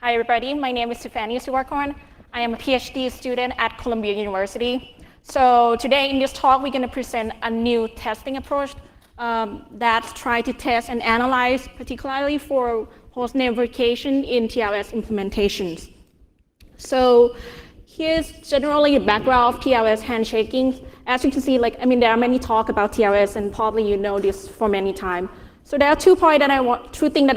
Hi, everybody. My name is Tiffany Suwarkorn. I am a PhD student at Columbia University. So today in this talk, we're going to present a new testing approach that tries to test and analyze, particularly for hostname verification in TLS implementations. So here's generally the background of TLS handshaking. As you can see, there are many talk about TLS, and probably you know this for many times. So there are two things that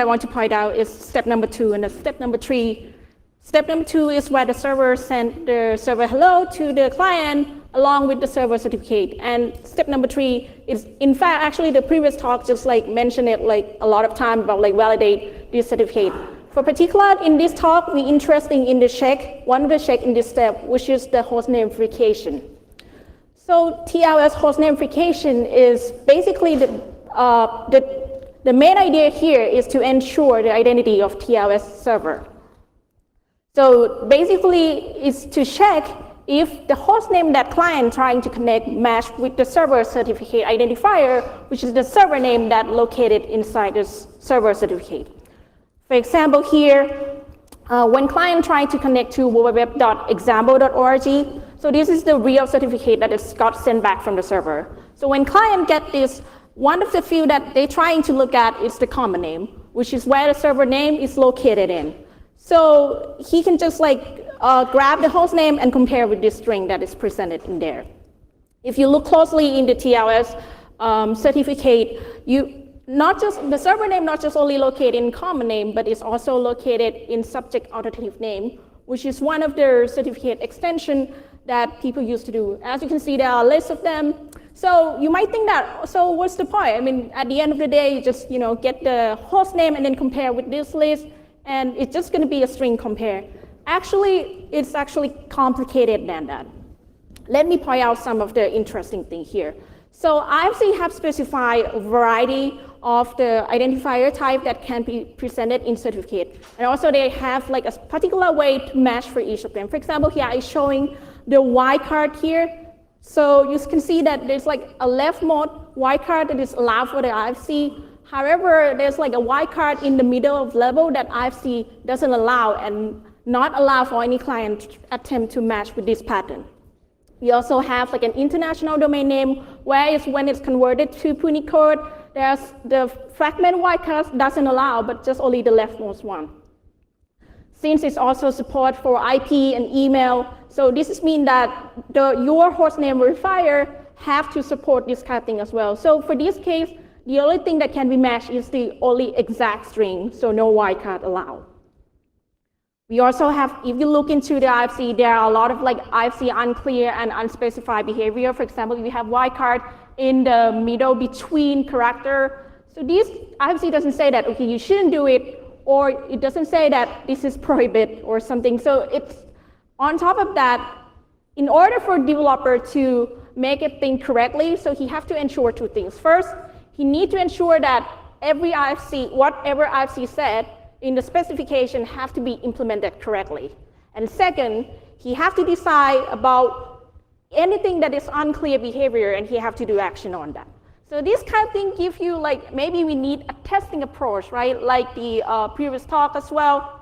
I want to point out is step number 2 and step number 3. Step number 2 is where the server sent the server hello to the client along with the server certificate. And step number 3 is, in fact, actually the previous talk just mentioned it a lot of time about validate this certificate. For particular, in this talk, we're interested in the check, one of the check in this step, which is the hostname verification. So TLS hostname verification is basically the main idea here is to ensure the identity of TLS server. So basically, it's to check if the hostname that client trying to connect match with the server certificate identifier, which is the server name that located inside this server certificate. For example, here, when client trying to connect to www.example.org, so this is the real certificate that is got sent back from the server. So when client get this, one of the fields that they're trying to look at is the common name, which is where the server name is located in. So he can just grab the host name and compare with this string that is presented in there. If you look closely in the TLS certificate, the server name not just only located in common name, but it's also located in subject alternative name, which is one of the certificate extension that people used to do. As you can see, there are a list of them. So you might think that, so what's the point? At the end of the day, you just get the host name and then compare with this list, and it's just going to be a string compare. Actually, it's actually complicated than that. Let me point out some of the interesting things here. So IEEE have specified a variety of the identifier type that can be presented in certificate. And also they have a particular way to match for each of them. For example, here I'm showing the wildcard here. So you can see that there's a left mode wildcard that is allowed for the IFC. However, there's a wildcard in the middle of level that IFC doesn't allow and not allow for any client attempt to match with this pattern. We also have an international domain name where when it's converted to Punicode, there's the fragment wildcard doesn't allow, but just only the leftmost one. Since it's also support for IP and email, so this means that your hostname verifier have to support this kind of thing as well. So for this case, the only thing that can be matched is the only exact string, so no wildcard allowed. We also have, if you look into the IFC, there are a lot of IFC unclear and unspecified behavior. For example, if you have wildcard in the middle between character, so this IFC doesn't say that, okay, you shouldn't do it, or it doesn't say that this is prohibited or something. So it's on top of that, in order for a developer to make it think correctly, so he has to ensure 2 things. First, he needs to ensure that every IFC, whatever IFC said in the specification have to be implemented correctly. And second, he has to decide about anything that is unclear behavior, and he have to do action on that. So this kind of thing gives you maybe we need a testing approach, right? Like the previous talk as well.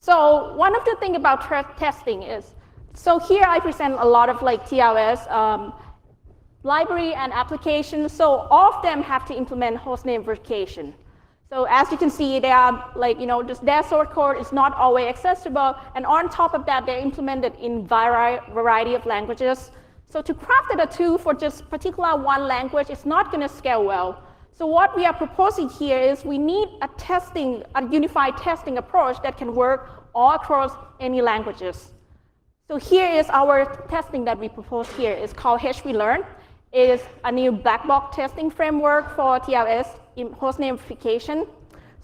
So one of the things about testing is, so here I present a lot of TLS library and applications. So all of them have to implement hostname verification. So as you can see, they are their source code is not always accessible, and on top of that, they're implemented in variety of languages. So to craft a tool for just particular one language is not going to scale well. So what we are proposing here is we need a unified testing approach that can work all across any languages. So here is our testing that we propose here. It's called HVLearn. It is a new black box testing framework for TLS in hostname verification.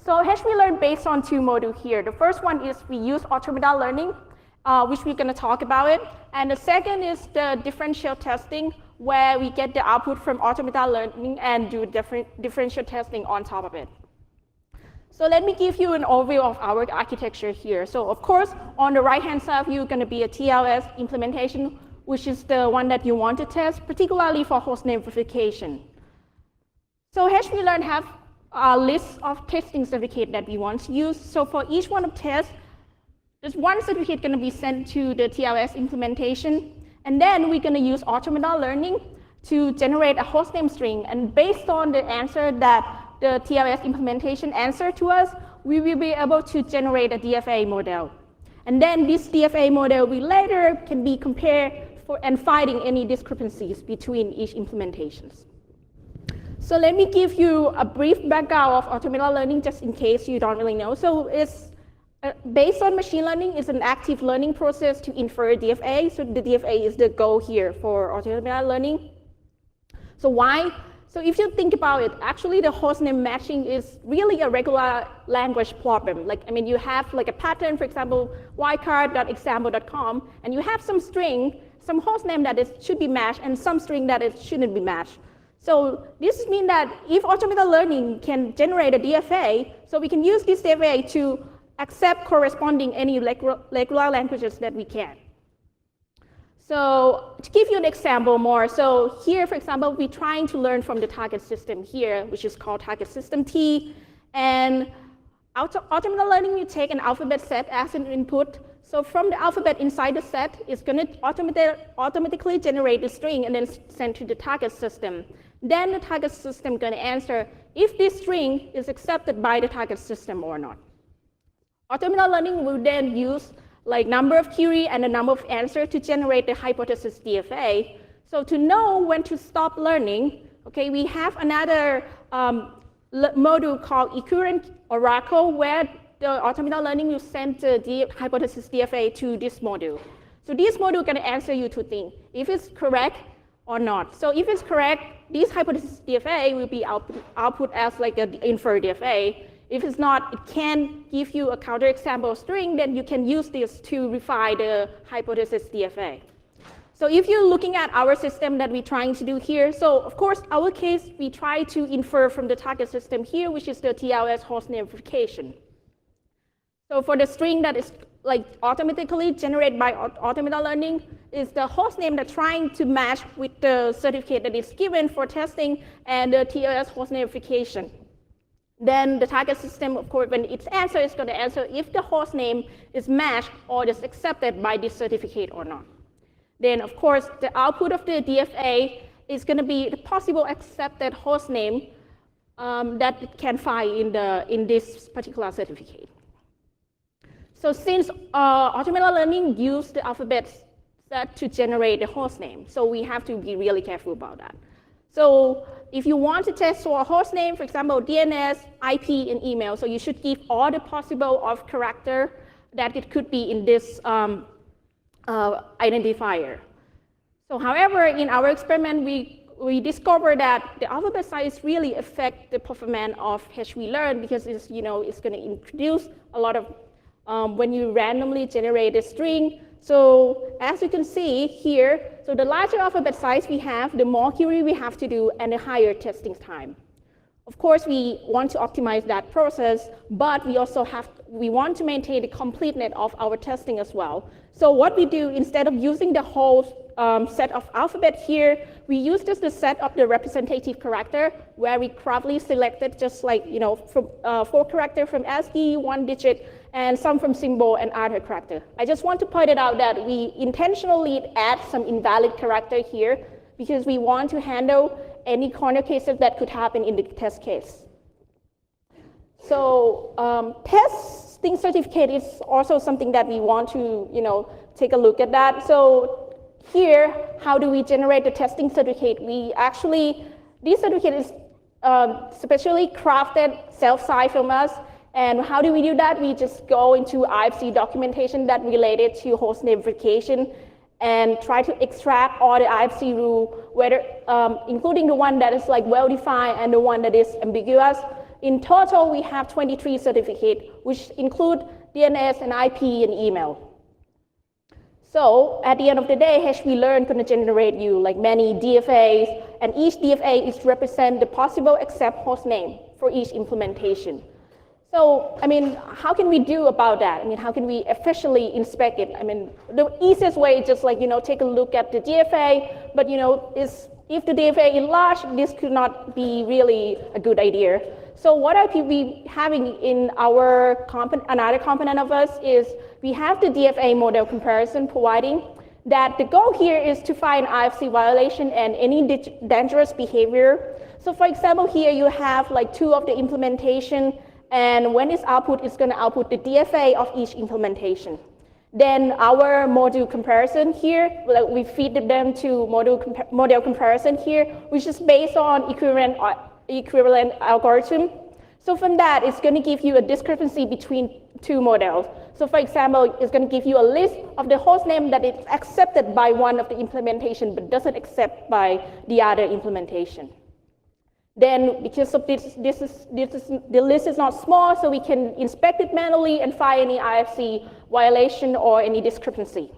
So HVLearn based on 2 modules here. The first one is we use automata learning, which we're going to talk about it. And the second is the differential testing, where we get the output from automata learning and do differential testing on top of it. So let me give you an overview of our architecture here. So of course, on the right-hand side, you're going to be a TLS implementation, which is the one that you want to test, particularly for hostname verification. So HVLearn have a list of testing certificates that we want to use. So for each one of tests, This one certificate going to be sent to the TLS implementation, and then we're going to use automated learning to generate a hostname string. And based on the answer that the TLS implementation answered to us, we will be able to generate a DFA model. And then this DFA model we later can be compared for and finding any discrepancies between each implementations. So let me give you a brief background of automated learning just in case you don't really know. So it's based on machine learning, it's an active learning process to infer DFA. So the DFA is the goal here for automated learning. So why? So if you think about it, actually the hostname matching is really a regular language problem. Like, I mean, you have like a pattern, for example, wildcard.example.com, and you have some string, some hostname that should be matched, and some string that it shouldn't be matched. So this means that if automated learning can generate a DFA, so we can use this DFA to accept corresponding any regular languages that we can. So to give you an example more, so here, for example, we're trying to learn from the target system here, which is called target system T. And automated learning will take an alphabet set as an input. So from the alphabet inside the set, it's going to automatically generate the string and then send to the target system. Then the target system is going to answer if this string is accepted by the target system or not. Automated learning will then use like number of query and the number of answers to generate the hypothesis DFA. So to know when to stop learning, okay, we have another module called equivalent oracle where the automated learning will send the hypothesis DFA to this module. So this module is going to answer you two things, if it's correct or not. So if it's correct, this hypothesis DFA will be output as like an infer DFA. If it's not, it can give you a counterexample string, then you can use this to refine the hypothesis DFA. So if you're looking at our system that we're trying to do here, so of course, our case, we try to infer from the target system here, which is the TLS hostname verification. So for the string that is like automatically generated by automated learning, is the hostname that's trying to match with the certificate that is given for testing and the TLS hostname verification. Then the target system, of course, when its answer is going to answer if the host name is matched or is accepted by this certificate or not. Then, of course, the output of the DFA is going to be the possible accepted host name that it can find in this particular certificate. So since automated learning used the alphabet set to generate the host name, so we have to be really careful about that. So if you want to test for a host name, for example, DNS, IP, and email, so you should give all the possible of character that it could be in this identifier. So however, in our experiment, we discovered that the alphabet size really affect the performance of HVLearn because it's, it's going to introduce a lot of, when you randomly generate a string. So as you can see here, so the larger alphabet size we have, the more query we have to do, and the higher testing time. Of course, we want to optimize that process, but we also we want to maintain the completeness of our testing as well. So what we do, instead of using the whole set of alphabet here, we use just the set of the representative character, where we craftily selected just like, from 4 characters from ASCII, 1 digit, and some from symbol and other character. I just want to point it out that we intentionally add some invalid character here because we want to handle any corner cases that could happen in the test case. So testing certificate is also something that we want to, take a look at that. So here, how do we generate the testing certificate? This certificate is specially crafted self-signed from us. And how do we do that? We just go into IEEE documentation that related to hostname verification and try to extract all the IEEE rule, whether, including the one that is like well-defined and the one that is ambiguous. In total, we have 23 certificates, which include DNS and IP and email. So at the end of the day, HVLearn going to generate you like many DFAs, and each DFA is represent the possible accept hostname for each implementation. So, how can we do about that? How can we efficiently inspect it? The easiest way is just like, take a look at the DFA, but, if the DFA is large, this could not be really a good idea. So what I be having in our another component of us is we have the DFA model comparison providing that the goal here is to find IFC violation and any dangerous behavior. So for example, here you have like 2 of the implementation, and when it's output, it's going to output the DFA of each implementation. Then our module comparison here, we feed them to model comparison here, which is based on equivalent algorithm. So from that, it's going to give you a discrepancy between 2 models. So for example, it's going to give you a list of the host name that is accepted by one of the implementation, but doesn't accept by the other implementation. Then, because of the list is not small, so we can inspect it manually and find any IFC violation or any discrepancy.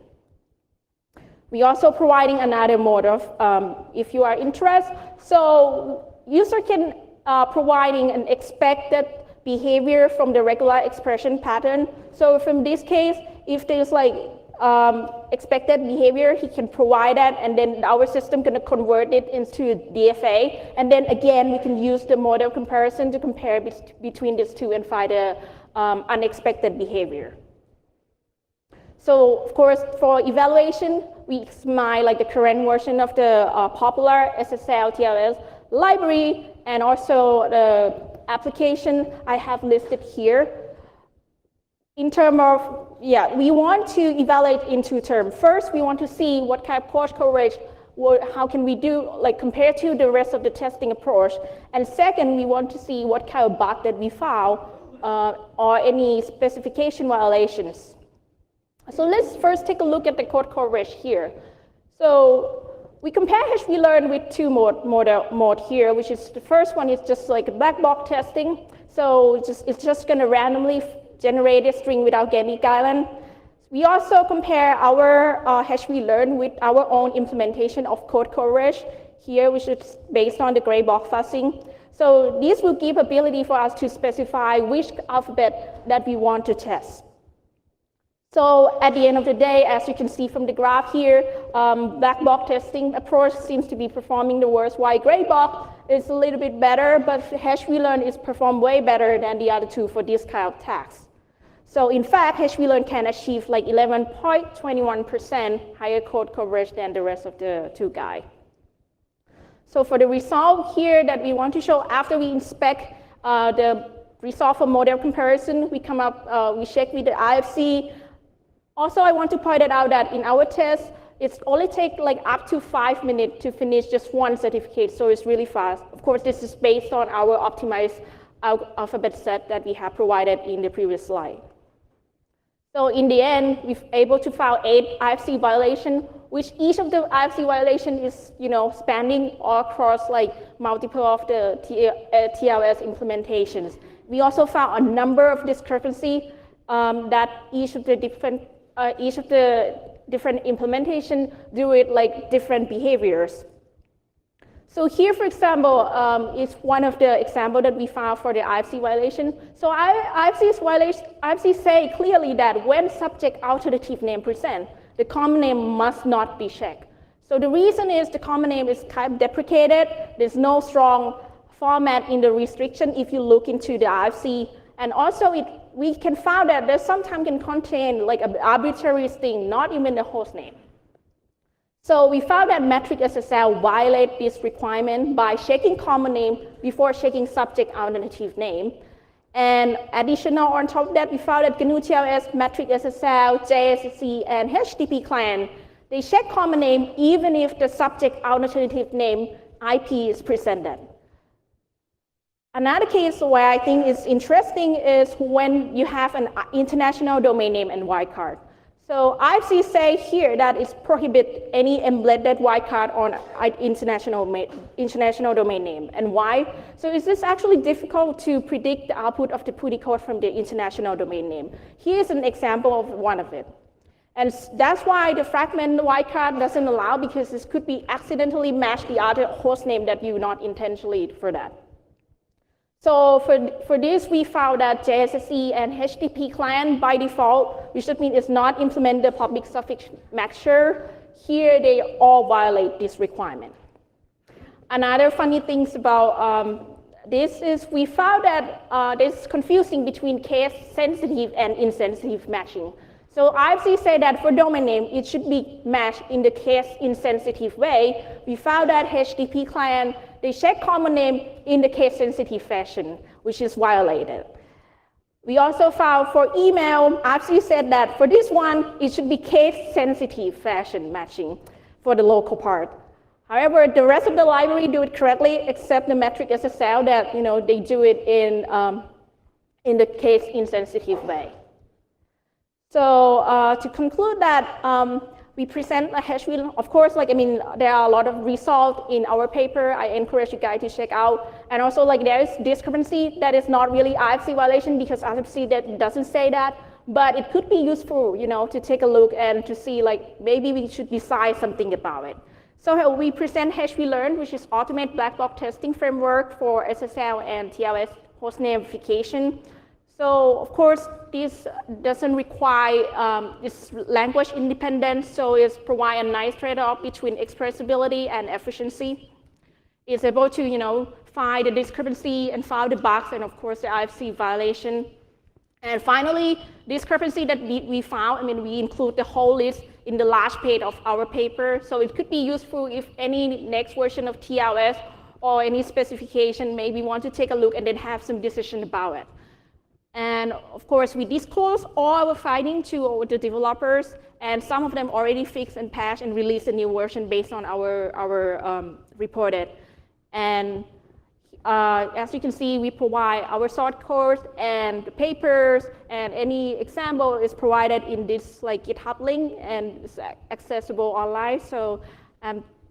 We also providing another mode of, if you are interested. So user can providing an expected behavior from the regular expression pattern. So from this case, if there's like expected behavior, he can provide that, and then our system going to convert it into DFA. And then again, we can use the model comparison to compare between these 2 and find the unexpected behavior. So of course, for evaluation, we examine like the current version of the popular SSL TLS library, and also the application I have listed here. In terms of, we want to evaluate in 2 terms. First, we want to see what kind of approach coverage, how can we do, like compared to the rest of the testing approach. And second, we want to see what kind of bug that we found or any specification violations. So let's first take a look at the code coverage here. So we compare HVLearn with 2 mode here, which is the first one is just like a black box testing. So it's just going to randomly generate a string without any guideline. We also compare our HVLearn with our own implementation of code coverage here, which is based on the gray box fuzzing. So this will give ability for us to specify which alphabet that we want to test. So at the end of the day, as you can see from the graph here, black box testing approach seems to be performing the worst, while gray box is a little bit better, but HVLearn is performed way better than the other 2 for this kind of tasks. So in fact, HVLearn can achieve like 11.21% higher code coverage than the rest of the 2 guys. So for the result here that we want to show after we inspect the result for model comparison, we come up, we check with the IFC. Also, I want to point it out that in our test, it's only take like up to 5 minutes to finish just 1 certificate, so it's really fast. Of course, this is based on our optimized alphabet set that we have provided in the previous slide. So in the end, we're able to find 8 IFC violations, which each of the IFC violation is, spanning all across like multiple of the TLS implementations. We also found a number of discrepancies that each of the different implementation do it like different behaviors. So here, for example, is one of the examples that we found for the IFC violation. So IFC say clearly that when subject alternative name present, the common name must not be checked. So the reason is the common name is type deprecated. There's no strong format in the restriction if you look into the IFC. And also we can find that there sometimes can contain like an arbitrary string, not even the host name. So we found that metric SSL violate this requirement by checking common name before checking subject alternative name. And additional on top of that, we found that GNU TLS, metric SSL, JSC, and HTTP client, they check common name even if the subject alternative name IP is presented. Another case where I think is interesting is when you have an international domain name and wildcard. So IFC say here that it prohibits any embedded wildcard on international domain name. And why? So is this actually difficult to predict the output of the PuTTY code from the international domain name? Here's an example of one of it. And that's why the fragment wildcard doesn't allow, because this could be accidentally matched the other host name that you not intentionally for that. So for this, we found that JSC and HTTP client by default, which means it's not implement the public suffix mixture. Here, they all violate this requirement. Another funny things about we found that there's confusing between case sensitive and insensitive matching. So IFC said that for domain name, it should be matched in the case insensitive way. We found that HTTP client, they check common name in the case sensitive fashion, which is violated. We also found for email, IFC said that for this one, it should be case sensitive fashion matching for the local part. However, the rest of the library do it correctly, except the metric SSL that they do it in the case insensitive way. So to conclude that, we present a HVLearn. Of course, there are a lot of results in our paper. I encourage you guys to check out. And also, there is discrepancy that is not really IFC violation because IFC that doesn't say that. But it could be useful, to take a look and to see, maybe we should decide something about it. So we present HVLearn, which is automated black box testing framework for SSL and TLS hostname verification. So of course, this doesn't require this language independence, so it provides a nice trade-off between expressibility and efficiency. It's able to find the discrepancy and find the bugs, and of course the IFC violation. And finally, discrepancy that we found, we include the whole list in the last page of our paper, so it could be useful if any next version of TLS or any specification maybe want to take a look and then have some decision about it. And of course, we disclose all our findings to the developers, and some of them already fixed and patched and released a new version based on our reported. And as you can see, we provide our source code and the papers, and any example is provided in this GitHub link, and it's accessible online. So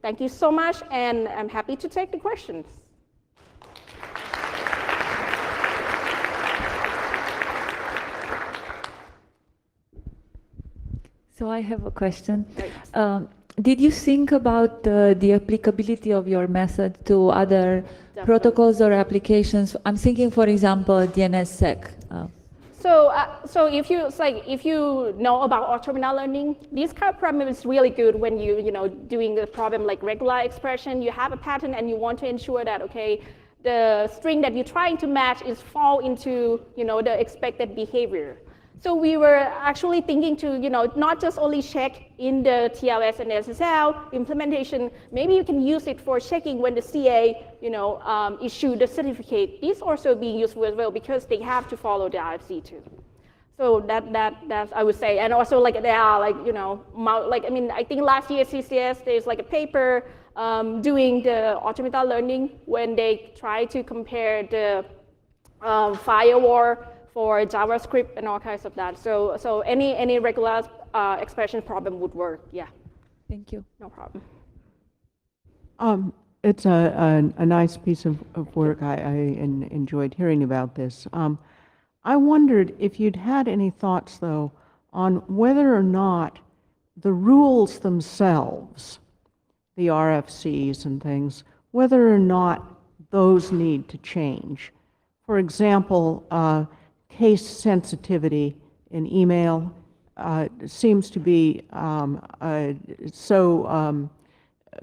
thank you so much, and I'm happy to take the questions. So I have a question. Did you think about the applicability of your method to other protocols or applications? I'm thinking, for example, DNSSEC. So if you know about orthogonal learning, this kind of problem is really good when doing a problem like regular expression. You have a pattern and you want to ensure that the string that you're trying to match is fall into the expected behavior. So we were actually thinking to, not just only check in the TLS and SSL implementation, maybe you can use it for checking when the CA, issue the certificate. These also being useful as well because they have to follow the IFC too. So that's I would say, and also there are I think last year at CCS there's a paper doing the automated learning when they try to compare the firewall for JavaScript and all kinds of that. So any regular expression problem would work, yeah. Thank you. No problem. It's a nice piece of work. I enjoyed hearing about this. I wondered if you'd had any thoughts, though, on whether or not the rules themselves, the RFCs and things, whether or not those need to change. For example, case sensitivity in email seems to be so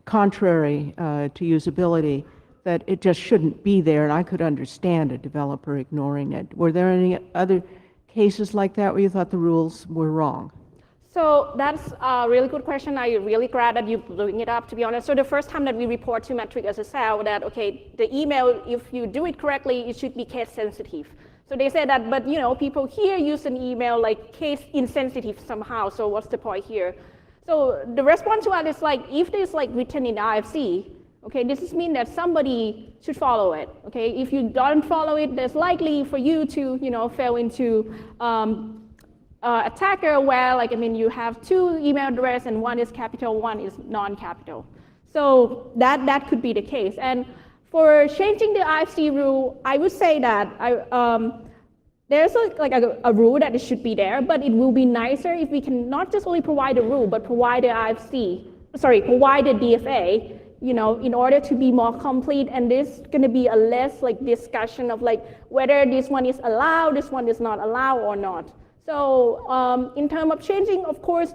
contrary to usability that it just shouldn't be there, and I could understand a developer ignoring it. Were there any other cases like that where you thought the rules were wrong? So that's a really good question. I'm really glad that you bring it up, to be honest. So the first time that we report to Metric SSL that, the email, if you do it correctly, it should be case sensitive. So they said that, but people here use an email case insensitive somehow, so what's the point here? So the response to that is if there's written in IFC, this means that somebody should follow it, If you don't follow it, there's likely for you to, fall into attacker where, you have two email addresses and one is capital, one is non-capital. So that could be the case. And for changing the IFC rule, I would say that there's a rule that it should be there, but it will be nicer if we can not just only provide the rule, but provide the provide the DFA, in order to be more complete. And there's going to be a less discussion of whether this one is allowed, this one is not allowed or not. So in terms of changing, of course,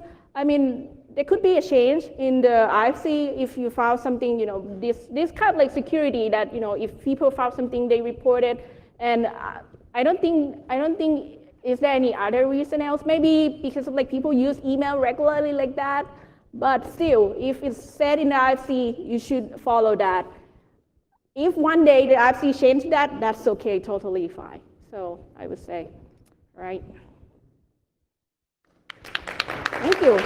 there could be a change in the IFC if you found something, this kind of like security that, if people found something, they report it. And I don't think, is there any other reason else? Maybe because of like people use email regularly like that. But still, if it's said in the IFC, you should follow that. If one day the IFC changed that, that's okay, totally fine. So I would say, right? Thank you.